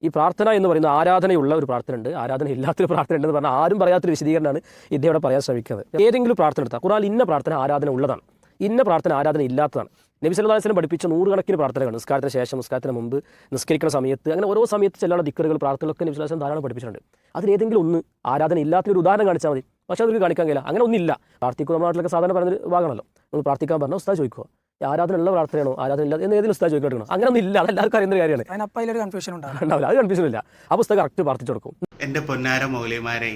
ഈ പ്രാർത്ഥന എന്ന് പറയുന്ന ആരാധനയുള്ള ഒരു പ്രാർത്ഥന ഉണ്ട്, ആരാധന ഇല്ലാത്തൊരു പ്രാർത്ഥന ഉണ്ടെന്ന് പറഞ്ഞാൽ ആരും പറയാത്തൊരു വിശദീകരണമാണ് ഇദ്ദേഹം ഇവിടെ പറയാൻ ശ്രമിക്കുന്നത്. ഏതെങ്കിലും പ്രാർത്ഥന എടുത്താൽ ഖുർആനിൽ ഇന്ന പ്രാർത്ഥന ആരാധന ഉള്ളതാണ്, ഇന്ന പ്രാർത്ഥന ആരാധന ഇല്ലാത്തതാണ്. നബി സല്ലല്ലാഹു അലൈഹി വസല്ലം പഠിപ്പിച്ച നൂറുകണക്കിന് പ്രാർത്ഥനകൾ നിസ്കാരത്തിന് ശേഷം, നിസ്കാരത്തിന് മുമ്പ്, നിസ്കരിക്കുന്ന സമയത്ത്, അങ്ങനെ ഓരോ സമയത്ത് ചെല്ലുന്ന ദിക്റുകൾ, പ്രാർത്ഥനകളൊക്കെ നബി സല്ലല്ലാഹു അലൈഹി വസല്ലം ധാരാളം പഠിപ്പിച്ചിട്ടുണ്ട്. അതിലേതെങ്കിലും ഒന്ന് ആരാധന ഇല്ലാത്തൊരു ഉദാഹരണം കാണിച്ചാൽ മതി. പക്ഷേ അതൊരു കാണിക്കാൻ കഴിയില്ല. അങ്ങനെ ഒന്നില്ല. പ്രാർത്ഥിക്കുക നമ്മുടെ നാട്ടിലൊക്കെ സാധാരണ പറയുന്നൊരു ഭാഗമാണല്ലോ, നമ്മൾ പ്രാർത്ഥിക്കാൻ പറഞ്ഞാൽ ഉസ്താദ് ചോദിക്കുക ആരാധന ഉള്ള പ്രാർത്ഥനയാണോ ആരാധന ഇല്ല എന്ന് ഏതെങ്കിലും ഉസ്താദ് ചോദിക്കണം. അങ്ങനെ ഒന്നും ഇല്ല, അതെല്ലാവർക്കും അറിയുന്ന കാര്യമാണ്. അതിനപ്പം കൺഫ്യൂഷൻ ഉണ്ടാവില്ല, അത് കൺഫ്യൂഷൻ ഇല്ല. ആ പുസ്തകം കറക്റ്റ് പ്രാർത്ഥിച്ചു കൊടുക്കും. എൻ്റെ പൊന്നാര മൗലവിമാരെ,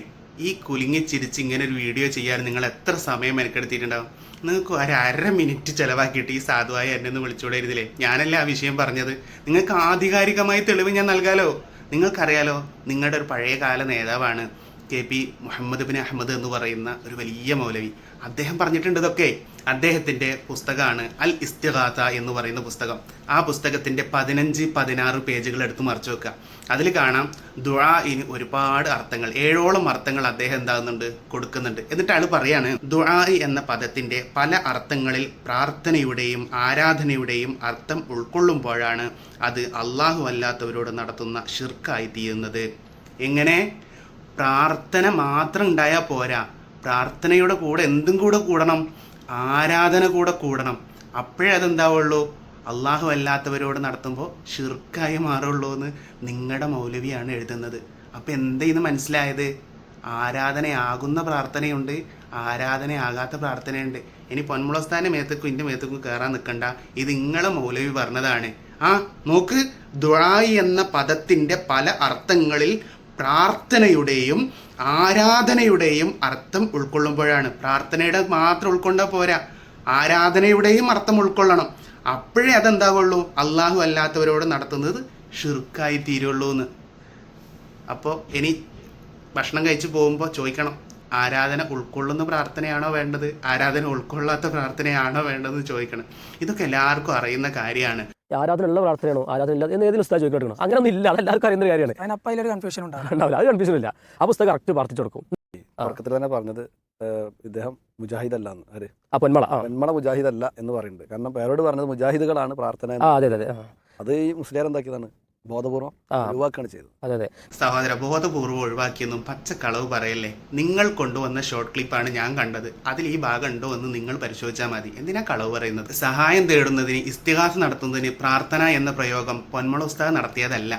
ഈ കുലുങ്ങി ചിരിച്ച് ഇങ്ങനെ ഒരു വീഡിയോ ചെയ്യാൻ നിങ്ങൾ എത്ര സമയം മെനക്കെടുത്തിട്ടുണ്ടാവും? നിങ്ങൾക്ക് ഒരു അര മിനിറ്റ് ചിലവാക്കിയിട്ട് ഈ സാധുവായി എന്നെ ഒന്ന് വിളിച്ചുകൂടായിരുന്നില്ലേ? ഞാനല്ലേ ആ വിഷയം പറഞ്ഞത്. നിങ്ങൾക്ക് ആധികാരികമായി തെളിവ് ഞാൻ നൽകാലോ. നിങ്ങൾക്കറിയാലോ, നിങ്ങളുടെ ഒരു പഴയകാല നേതാവാണ് KP മുഹമ്മദ് ബിൻ അഹമ്മദ് എന്ന് പറയുന്ന ഒരു വലിയ മൗലവി. അദ്ദേഹം പറഞ്ഞിട്ടുണ്ട് ഇതൊക്കെ. അദ്ദേഹത്തിൻ്റെ പുസ്തകമാണ് അൽ ഇസ്തിഗാസ എന്ന് പറയുന്ന പുസ്തകം. ആ പുസ്തകത്തിൻ്റെ 15-16 പേജുകൾ എടുത്ത് മറിച്ച് വെക്കുക. അതിൽ കാണാം ദുആഇന് ഒരുപാട് അർത്ഥങ്ങൾ, 7ഓളം അർത്ഥങ്ങൾ അദ്ദേഹം എന്താകുന്നുണ്ട്, കൊടുക്കുന്നുണ്ട്. എന്നിട്ട് ആൾ പറയാണ്, ദുആഇ എന്ന പദത്തിൻ്റെ പല അർത്ഥങ്ങളിൽ പ്രാർത്ഥനയുടെയും ആരാധനയുടെയും അർത്ഥം ഉൾക്കൊള്ളുമ്പോഴാണ് അത് അള്ളാഹു അല്ലാത്തവരോട് നടത്തുന്ന ഷിർക്കായി തീരുന്നത്. എങ്ങനെ? പ്രാർത്ഥന മാത്രം ഉണ്ടായാൽ പോരാ, പ്രാർത്ഥനയുടെ കൂടെ എന്തും കൂടെ കൂടണം, ആരാധന കൂടെ കൂടണം. അപ്പോഴേ അതെന്താവുള്ളൂ, അള്ളാഹു അല്ലാത്തവരോട് നടത്തുമ്പോൾ ഷിർക്കായി മാറുള്ളൂ എന്ന് നിങ്ങളുടെ മൗലവിയാണ് എഴുതുന്നത്. അപ്പോൾ എന്തെന്ന് മനസ്സിലായത്? ആരാധനയാകുന്ന പ്രാർത്ഥനയുണ്ട്, ആരാധനയാകാത്ത പ്രാർത്ഥനയുണ്ട്. ഇനി പൊന്മുളസ്ഥാൻ്റെ മേത്തക്കും എൻ്റെ മേത്തക്കും കയറാൻ നിൽക്കണ്ട, ഇത് നിങ്ങളെ മൗലവി പറഞ്ഞതാണ്. നോക്ക്, ദുആഇ എന്ന പദത്തിൻ്റെ പല അർത്ഥങ്ങളിൽ പ്രാർത്ഥനയുടെയും ആരാധനയുടെയും അർത്ഥം ഉൾക്കൊള്ളുമ്പോഴാണ്. പ്രാർത്ഥനയുടെ മാത്രം ഉൾക്കൊണ്ടാൽ പോരാ, ആരാധനയുടെയും അർത്ഥം ഉൾക്കൊള്ളണം. അപ്പോഴേ അതെന്താവുള്ളൂ, അള്ളാഹു അല്ലാത്തവരോട് നടത്തുന്നത് ഷിർക്കായി തീരുള്ളൂ എന്ന്. അപ്പോൾ ഇനി ഭക്ഷണം കഴിച്ച് പോകുമ്പോൾ ചോദിക്കണം, ആരാധന ഉൾക്കൊള്ളുന്ന പ്രാർത്ഥനയാണോ വേണ്ടത്, ആരാധന ഉൾക്കൊള്ളാത്ത പ്രാർത്ഥനയാണോ വേണ്ടതെന്ന് ചോദിക്കണം. ഇതൊക്കെ എല്ലാവർക്കും അറിയുന്ന കാര്യമാണ്. ആരാധന ഉള്ള പ്രാർത്ഥനയാണോ ആരാധന ഇല്ല എന്ന് ഏതെങ്കിലും ഉസ്താദ് ചോദിക്കണം. അങ്ങനെ ഒന്നും ഇല്ല, അതെല്ലാവർക്കും അറിയുന്ന കാര്യമാണ്. അതിനപ്പം കൺഫ്യൂഷൻ ഉണ്ടാവില്ല, അത് കൺഫ്യൂഷൻ ഇല്ല. ആ പുസ്തകം കറക്റ്റ് പ്രാർത്ഥിച്ചു കൊടുക്കും. തുടക്കത്തിൽ തന്നെ പറഞ്ഞത് ഇദ്ദേഹം മുജാഹിദ് അല്ല എന്ന്. ആര്? പൊന്മള മുജാഹിദ് അല്ല എന്ന് പറയുന്നുണ്ട്. കാരണം പേരോട് പറഞ്ഞത് മുജാഹിദുകളാണ് പ്രാർത്ഥന. അത് ഈ മുസ്ലിയാർ എന്താക്കിയതാണ്, ബോധപൂർവം ഒഴിവാക്കാണ് ചെയ്തത്. അതെ സഹോദര, ബോധപൂർവ്വം ഒഴിവാക്കിയെന്നും പച്ചക്കളവ് പറയല്ലേ. നിങ്ങൾ കൊണ്ടുവന്ന ഷോർട്ട് ക്ലിപ്പാണ് ഞാൻ കണ്ടത്. അതിൽ ഈ ഭാഗം ഉണ്ടോ എന്ന് നിങ്ങൾ പരിശോധിച്ചാൽ മതി. എന്തിനാ കളവ് പറയുന്നത്? സഹായം തേടുന്നതിന്, ഇസ്തിഗാസ നടത്തുന്നതിന് പ്രാർത്ഥന എന്ന പ്രയോഗം പൊന്മള ഉസ്താദ് നടത്തിയതല്ല,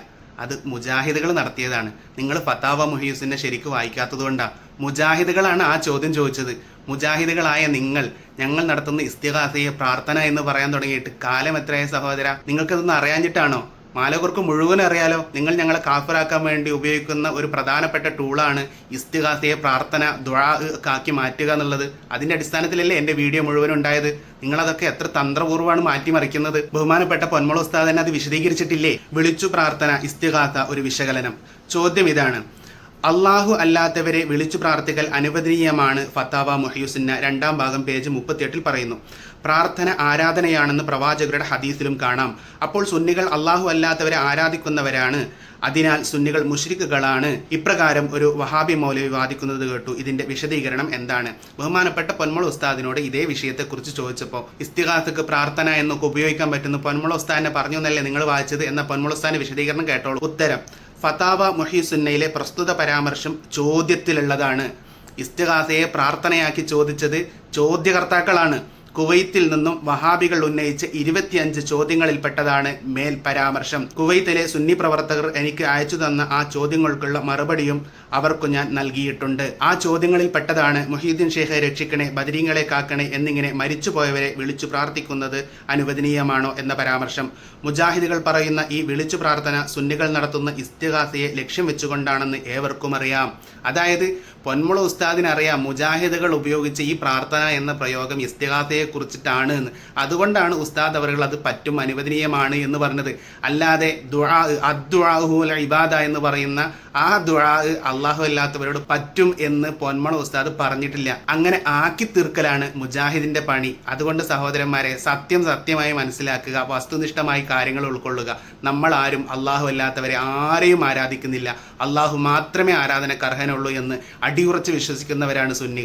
അത് മുജാഹിദുകൾ നടത്തിയതാണ്. നിങ്ങൾ ഫത്താവ മുഹീസിനെ ശരിക്കും വായിക്കാത്തത് കൊണ്ടാണ്. മുജാഹിദുകളാണ് ആ ചോദ്യം ചോദിച്ചത്. മുജാഹിദുകളായ നിങ്ങൾ ഞങ്ങൾ നടത്തുന്ന ഇസ്തിഗാസയെ പ്രാർത്ഥന എന്ന് പറയാൻ തുടങ്ങിയിട്ട് കാലം എത്രയായ സഹോദര? നിങ്ങൾക്കതൊന്നും അറിയാഞ്ഞിട്ടാണോ? മാലകർക്ക് മുഴുവൻ അറിയാലോ. നിങ്ങൾ ഞങ്ങളെ കാഫിറാക്കാൻ വേണ്ടി ഉപയോഗിക്കുന്ന ഒരു പ്രധാനപ്പെട്ട ടൂളാണ് ഇസ്തിഗാസയെ പ്രാർത്ഥന ദുആ ആക്കി മാറ്റുക എന്നുള്ളത്. അതിൻ്റെ അടിസ്ഥാനത്തിലല്ലേ എൻ്റെ വീഡിയോ മുഴുവൻ ഉണ്ടായത്. നിങ്ങളതൊക്കെ എത്ര തന്ത്രപൂർവ്വമാണ് മാറ്റിമറിക്കുന്നത്. ബഹുമാനപ്പെട്ട പൊന്മള ഉസ്താദ് തന്നെ അത് വിശദീകരിച്ചിട്ടില്ലേ? വിളിച്ചു പ്രാർത്ഥന, ഇസ്തിഗാസ ഒരു വിശകലനം. ചോദ്യം ഇതാണ്, അള്ളാഹു അല്ലാത്തവരെ വിളിച്ചു പ്രാർത്ഥിക്കൽ അനുവദനീയമാണ്. ഫത്താവ മുഹ്യുസുന്ന 2ാം ഭാഗം പേജ് 38 പറയുന്നു. പ്രാർത്ഥന ആരാധനയാണെന്ന് പ്രവാചകരുടെ ഹദീസിലും കാണാം. അപ്പോൾ സുന്നികൾ അള്ളാഹു അല്ലാത്തവരെ ആരാധിക്കുന്നവരാണ്, അതിനാൽ സുന്നികൾ മുശ്രിക്കുകളാണ്. ഇപ്രകാരം ഒരു വഹാബി മൗലവി വാദിക്കുന്നത് കേട്ടു. ഇതിന്റെ വിശദീകരണം എന്താണ്? ബഹുമാനപ്പെട്ട പൊന്മള ഉസ്താദിനോട് ഇതേ വിഷയത്തെക്കുറിച്ച് ചോദിച്ചപ്പോൾ ഇസ്തിഗാസക്ക് പ്രാർത്ഥന എന്നൊക്കെ ഉപയോഗിക്കാൻ പറ്റുന്ന പൊന്മള ഉസ്താദിനെ പറഞ്ഞു എന്നല്ലേ നിങ്ങൾ വായിച്ചത് എന്ന പൊന്മള ഉസ്താദിന്റെ വിശദീകരണം കേട്ടോളൂ. ഉത്തരം, ഫത്താവ മുഹീസുന്നയിലെ പ്രസ്തുത പരാമർശം ചോദ്യത്തിലുള്ളതാണ്. ഇസ്തിഗാസയെ പ്രാർത്ഥനയാക്കി ചോദിച്ചത് ചോദ്യകർത്താക്കളാണ്. കുവൈത്തിൽ നിന്നും വഹാബികൾ ഉന്നയിച്ച 25 ചോദ്യങ്ങളിൽപ്പെട്ടതാണ് മേൽ പരാമർശം. കുവൈത്തിലെ സുന്നി പ്രവർത്തകർ എനിക്ക് അയച്ചു തന്ന ആ ചോദ്യങ്ങൾക്കുള്ള മറുപടിയും അവർക്കു ഞാൻ നൽകിയിട്ടുണ്ട്. ആ ചോദ്യങ്ങളിൽ പെട്ടതാണ് മുഹീദ്ദീൻ ഷേഖെ രക്ഷിക്കണേ, ബദരീങ്ങളെ കാക്കണേ എന്നിങ്ങനെ മരിച്ചുപോയവരെ വിളിച്ചു പ്രാർത്ഥിക്കുന്നത് അനുവദനീയമാണോ എന്ന പരാമർശം. മുജാഹിദുകൾ പറയുന്ന ഈ വിളിച്ചു പ്രാർത്ഥന സുന്നികൾ നടത്തുന്ന ഇസ്തിഗാസയെ ലക്ഷ്യം വെച്ചുകൊണ്ടാണെന്ന് ഏവർക്കും അറിയാം. അതായത് പൊന്മുള ഉസ്താദിനറിയാം മുജാഹിദുകൾ ഉപയോഗിച്ച ഈ പ്രാർത്ഥന എന്ന പ്രയോഗം ഇസ്തിഗാസയെ കുറിച്ചിട്ടാണ് എന്ന്. അതുകൊണ്ടാണ് ഉസ്താദ് അവറുകൾ അത് പറ്റും, അനുവദനീയമാണ് എന്ന് പറഞ്ഞത്. അല്ലാതെ ദുആ അദ്ദുആഉൽ ഇബാദ എന്ന് പറയുന്ന ആ ദുആ അള്ളാഹു അല്ലാത്തവരോട് പറ്റും എന്ന് പൊന്മള ഉസ്താദ് പറഞ്ഞിട്ടില്ല. അങ്ങനെ ആക്കി തീർക്കലാണ് മുജാഹിദിന്റെ പണി. അതുകൊണ്ട് സഹോദരന്മാരെ, സത്യമായി മനസ്സിലാക്കുക, വസ്തുനിഷ്ഠമായി കാര്യങ്ങൾ ഉൾക്കൊള്ളുക. നമ്മൾ ആരും അള്ളാഹു അല്ലാത്തവരെ ആരെയും ആരാധിക്കുന്നില്ല, അള്ളാഹു മാത്രമേ ആരാധനക്ക് അർഹനുള്ളൂ എന്ന് അടിയുറച്ച് വിശ്വസിക്കുന്നവരാണ് സുന്നികൾ.